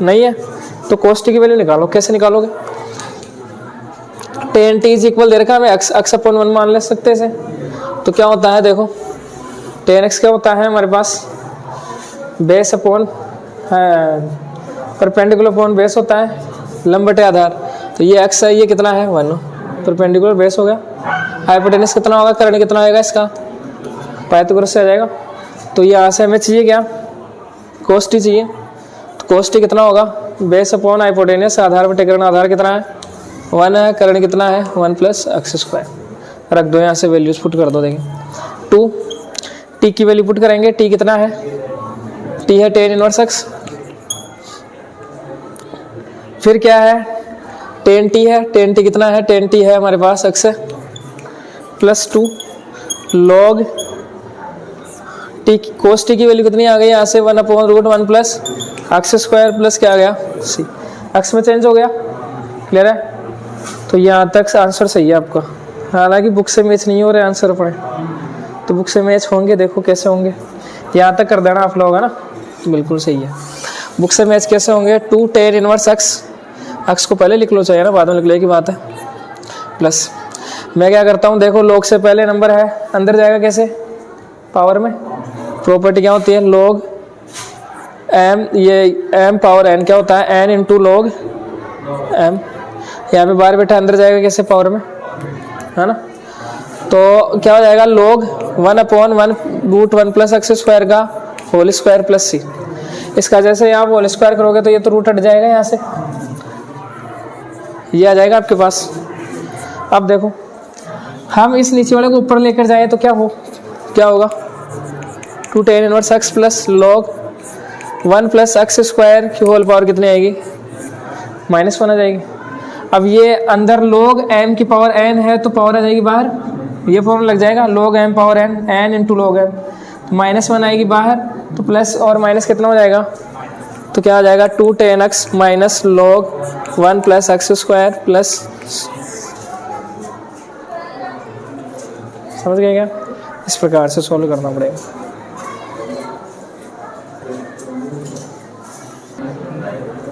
नहीं है, तो कोस टी की वैल्यू निकालो। कैसे निकालोगे, टेन टी इज इक्वल दे रखा है हमें, एक्स अपॉन वन मान ले सकते हैं। तो क्या होता है, देखो टेन एक्स क्या होता है हमारे पास, base upon perpendicular upon base होता है, लंब बटे आधार। तो ये एक्स है, ये कितना है, वन, परपेंडिकुलर बेस हो गया। हाइपोटेनस कितना होगा, कर्ण कितना आएगा इसका, पाइथागोरस से आ जाएगा। तो ये यहाँ से हमें चाहिए क्या, कोस टी चाहिए। तो कोस टी कितना होगा, बेस अपॉन हाइपोटेनस, आधार बटे कर्ण, आधार कितना है, वन है, कर्ण कितना है, वन प्लस एक्स स्क्वायर। रख दो यहाँ से वैल्यूज पुट कर दो। देखिए टू टी की वैल्यू पुट करेंगे, टी कितना है, टी है टेन इनवर्स एक्स, फिर क्या है, टेन टी है, टेन टी कितना है, टेन टी है हमारे पास एक्स है, plus two log t, cos t की वैल्यू कितनी आ गई यहाँ से, one upon root one plus x square plus क्या आ गया सी, एक्स में चेंज हो गया। क्लियर है। तो यहाँ तक आंसर सही है आपका, हालांकि बुक से मैच नहीं हो रहे आंसर पढ़े, तो बुक से मैच होंगे, देखो कैसे होंगे, यहाँ तक कर देना आप लोग, है ना, तो बिल्कुल सही है। बुक से मैच कैसे होंगे, टू टेन इनवर्स एक्स अक्स को पहले लिख लो चाहिए ना, बाद में लिख लो, एक ही बात है। प्लस मैं क्या करता हूँ, देखो log से पहले नंबर है, अंदर जाएगा कैसे, पावर में। प्रॉपर्टी क्या होती है, log m, ये m पावर n क्या होता है, n इंटू log m। यहाँ पे बाहर बैठा, अंदर जाएगा कैसे, पावर में, है ना। तो क्या हो जाएगा, log 1/1 root 1 plus x square का होल स्क्वायर प्लस सी। इसका जैसे आप होल स्क्वायर करोगे तो ये तो रूट हट जाएगा, यहाँ से ये आ जाएगा आपके पास। अब देखो हम इस नीचे वाले को ऊपर लेकर जाए तो क्या होगा, 2 tan inverse x plus log 1 plus x square की होल पावर कितनी आएगी, -1 आ जाएगी। अब ये अंदर log m की पावर n है तो पावर आ जाएगी बाहर, ये फॉर्मूला लग जाएगा, log m power n into log m, तो -1 आएगी बाहर, तो प्लस और माइनस कितना हो जाएगा, तो क्या आ जाएगा 2 tan x minus log 1 plus x square plus, समझ गए क्या। इस प्रकार से सॉल्व करना पड़ेगा।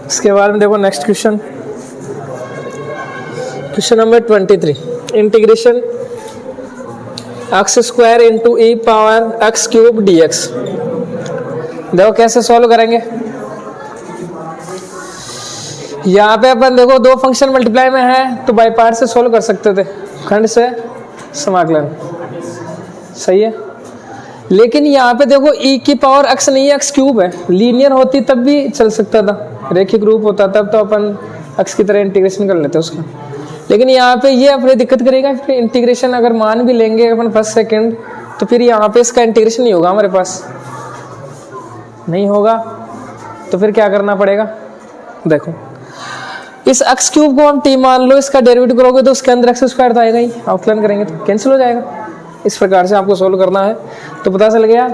इसके बाद में देखो next question, question number 23, integration x square into e power x cube d x. देखो कैसे सॉल्व करेंगे। यहाँ पे अपन देखो दो फंक्शन मल्टीप्लाई में है तो बाई पार्ट से सॉल्व कर सकते थे, खंड से समाकलन, सही है। लेकिन यहाँ पे देखो e की पावर x नहीं है, x क्यूब है। लीनियर होती तब भी चल सकता था, रेखिक रूप होता तब तो अपन x की तरह इंटीग्रेशन कर लेते उसका। लेकिन यहाँ पे ये अपने दिक्कत करेगा, फिर इंटीग्रेशन अगर मान भी लेंगे अपन फर्स्ट सेकंड तो फिर यहाँ पे इसका इंटीग्रेशन नहीं होगा, हमारे पास नहीं होगा। तो फिर क्या करना पड़ेगा, देखो इस x क्यूब को हम t मान लो, इसका डेरिवेटिव करोगे तो उसके अंदर x स्क्वायर तो आएगा ही, आउटलाइन करेंगे तो कैंसिल हो जाएगा। इस प्रकार से आपको सोल्व करना है। तो पता चल गया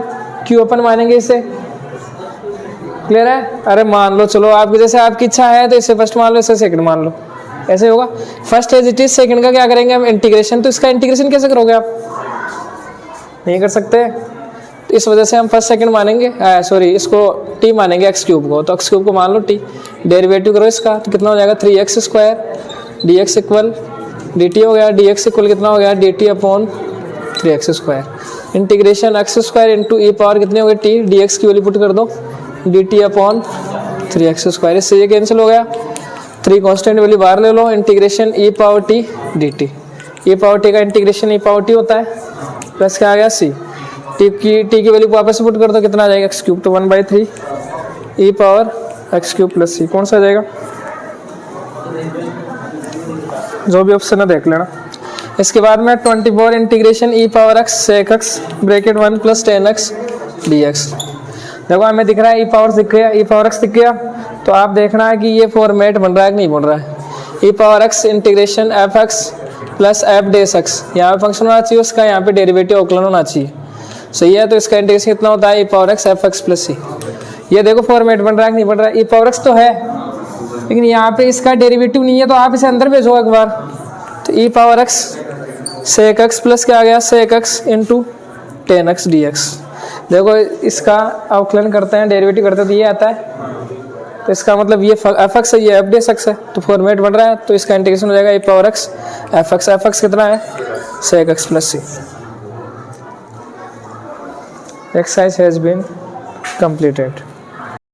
क्यों अपन मानेंगे इसे, क्लियर है। अरे मान लो, चलो आपकी जैसे आपकी इच्छा है तो इसे फर्स्ट मान लो, इसे सेकंड मान लो, ऐसे होगा। First as it is, second का क्या करेंगे हम, इंटीग्रेशन। तो इसका इंटीग्रेशन कैसे करोगे आप, नहीं कर सकते। तो इस वजह से हम फर्स्ट सेकंड मानेंगे, सॉरी इसको t मानेंगे x क्यूब को। तो x क्यूब को मान लो t, डेरिवेटिव करो इसका तो कितना हो जाएगा 3x square dx equal dt हो गया, dx इक्वल कितना हो गया dt upon 3x square. Integration x square into e power कितने हो गए t, dx की वैल्यू पुट कर दो dt अपॉन 3x स्क्वायर। इससे ये कैंसिल हो गया, 3 कांस्टेंट वैल्यू बाहर ले लो, integration e power t dt। e power t का इंटीग्रेशन e पावर t होता है, प्लस क्या आ गया c, t की वैल्यू वापस पुट कर दो, कितना आ जाएगा x क्यूब, तो 1/3 e power x cube plus c। कौन सा आ जाएगा, जो भी ऑप्शन है देख लेना। इसके बाद में 24 integration e power x sec x bracket 1 plus 10x dx। देखो हमें दिख रहा है e पावर दिख गया, e पावर x दिख गया, तो आप देखना है कि ये फॉर्मेट बन रहा है कि नहीं बन रहा है। e power x integration f x plus f dash x, यहाँ पे फंक्शन होना चाहिए उसका, यहाँ पे डेरिवेटिव अवकलन होना चाहिए, सही है। तो इसका इंटीग्रेशन कितना होता है, e power x f x plus c. ये देखो फॉर्मेट बन रहा है कि नहीं बन रहा है, e पावर x तो है लेकिन यहाँ पे इसका डेरिवेटिव नहीं है, तो आप इसे अंदर भेजो एक बार। तो e power x sec x plus क्या आ गया sec x into 10x dx। देखो इसका अवकलन करते हैं, डेरिवेटिव करते हैं तो ये आता है, तो इसका मतलब ये एफ एक्स है, ये एफ डेस एक्स है, तो फॉर्मेट बन रहा है। तो इसका इंटीग्रेशन हो जाएगा e power x f x कितना है sec x plus c. Exercise has been completed।